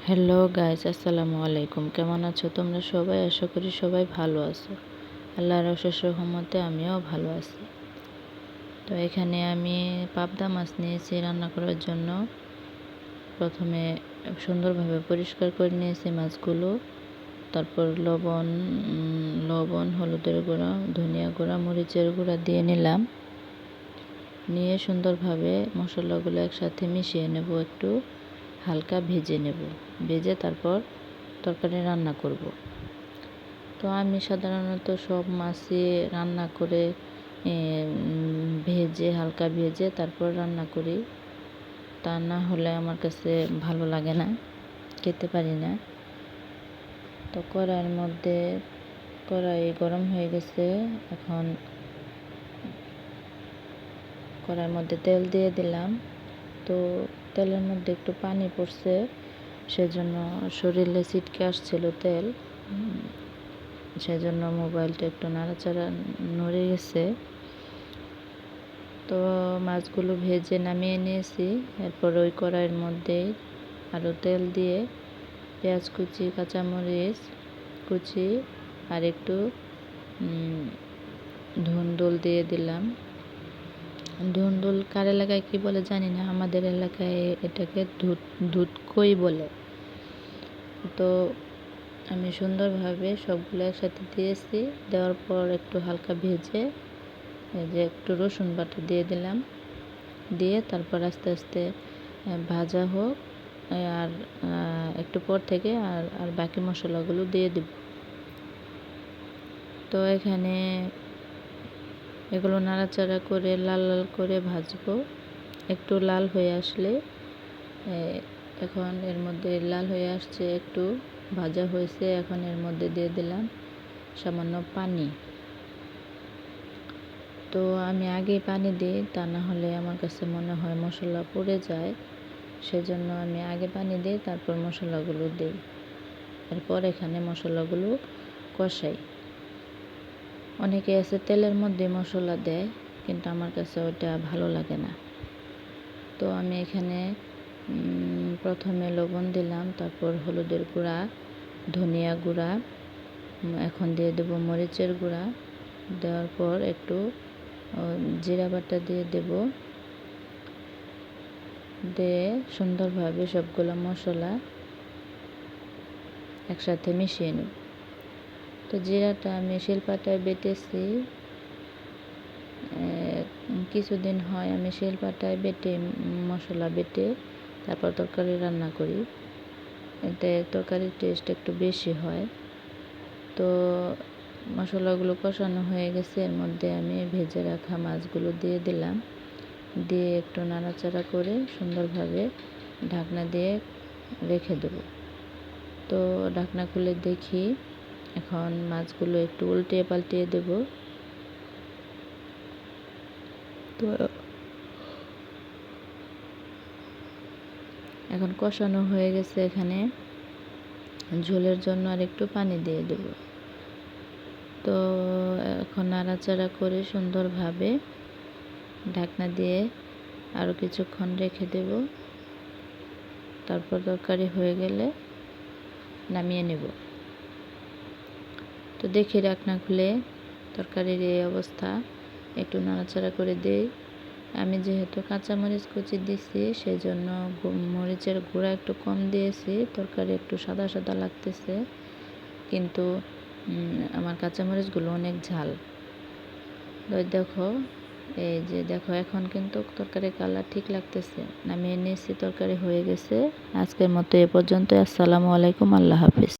Hello guys, আসসালামু আলাইকুম। কেমন আছো তোমরা সবাই? আশা করি সবাই ভালো আছো। আল্লাহর অশেষ রহমতে আমিও ভালো আছি। তো এখানে আমি পাবদা মাছ নিয়েছি রান্না করার জন্য। প্রথমে সুন্দরভাবে পরিষ্কার করে নিয়েছি মাছগুলো। তারপর লবণ, হলুদের গুঁড়া, ধনিয়া গুঁড়া, মরিচের গুঁড়া দিয়ে নিলাম। নিয়ে সুন্দরভাবে মশলাগুলো একসাথে মিশিয়ে নেব, একটু হালকা ভেজে তারপর তরকারি রান্না করব। তো আমি সাধারণত সব মাছই রান্না করে হালকা ভেজে তারপর রান্না করি। তা না হলে আমার কাছে ভালো লাগে না, খেতে পারি না। তো কড়াই গরম হয়ে গেছে। এখন কড়াইয়ের মধ্যে তেল দিয়ে দিলাম। তো তেলের মধ্যে একটু পানি পড়ছে, সেজন্য শরীরে ছিটকে আসছিল তেল, সেজন্য মোবাইলটা একটু নাড়াচাড়া নড়ে গেছে। তো মাছগুলো ভেজে নামিয়ে নিয়েছি। এরপর ওই কড়াইয়ের মধ্যে আরও তেল দিয়ে পেঁয়াজ কুচি, কাঁচামরিচ কুচি আর একটু ধুন্দুল দিয়ে দিলাম। ধুন্দুল কার এলাকায় কী বলে জানি না, আমাদের এলাকায় এটাকে ধুতকই বলে। তো আমি সুন্দরভাবে সবগুলো একসাথে দিয়েছি। দেওয়ার পর একটু হালকা ভেজে একটু রসুন বাটা দিয়ে দিলাম। দিয়ে তারপর আস্তে আস্তে ভাজা হোক, আর একটু পর থেকে আর বাকি মশলাগুলো দিয়ে দেব। তো এখানে এগুলো নাড়াচাড়া করে লাল লাল করে ভাজবো। একটু লাল হয়ে আসলে এখন এর মধ্যে লাল হয়ে আসছে, একটু ভাজা হয়েছে। এখন এর মধ্যে দিয়ে দিলাম সামান্য পানি। তো আমি আগেই পানি দিই, তা না হলে আমার কাছে মনে হয় মশলা পুড়ে যায়। সেজন্য আমি আগে পানি দিই, তারপর মশলাগুলো দিই। এরপর এখানে মশলাগুলো কষাই। অনেকে আছে তেলের মধ্যে মশলা দেয়, কিন্তু আমার কাছে ওটা ভালো লাগে না। তো আমি এখানে প্রথমে লবণ দিলাম, তারপর হলুদের গুঁড়া, ধনিয়া গুঁড়া, এখন দিয়ে দেব মরিচের গুঁড়া। দেওয়ার পর একটু জিরা বাটা দিয়ে দেব। দিয়ে সুন্দরভাবে সবগুলো মশলা একসাথে মিশিয়ে নেব। তো জিরাটা আমি শিলপাটায় বেটেছি। কিছুদিন হয় আমি শিলপাটায় মশলা বেটে তারপর তরকারি রান্না করি। এতে তরকারির টেস্ট একটু বেশি হয়। তো মশলাগুলো কষানো হয়ে গেছে। এর মধ্যে আমি ভেজে রাখা মাছগুলো দিয়ে দিলাম। দিয়ে একটু নাড়াচাড়া করে সুন্দরভাবে ঢাকনা দিয়ে রেখে দেব। তো ঢাকনা খুলে দেখি, এখন মাছগুলো একটু উল্টিয়ে পাল্টিয়ে দেব। তো এখন কষানো হয়ে গেছে। এখানে ঝোলের জন্য আর একটু পানি দিয়ে দেব। তো এখন নাড়াচাড়া করে সুন্দরভাবে ঢাকনা দিয়ে আরও কিছুক্ষণ রেখে দেব। তারপর তরকারি হয়ে গেলে নামিয়ে নেব। তো দেখি ঢাকনা খুলে তরকারির এই অবস্থা, একটু নাড়াচাড়া করে দিই। আমি যেহেতু কাঁচামরিচ কুচি দিছি, সেই জন্য মরিচের গুঁড়া একটু কম দিয়েছি। তরকারি একটু সাদা সাদা লাগতেছে, কিন্তু আমার কাঁচামরিচগুলো অনেক ঝাল। দেখো এখন কিন্তু তরকারির কালার ঠিক লাগতেছে। নামিয়ে নিয়েছি, তরকারি হয়ে গেছে। আজকের মতো এ পর্যন্ত। আসসালামু আলাইকুম, আল্লাহ হাফিজ।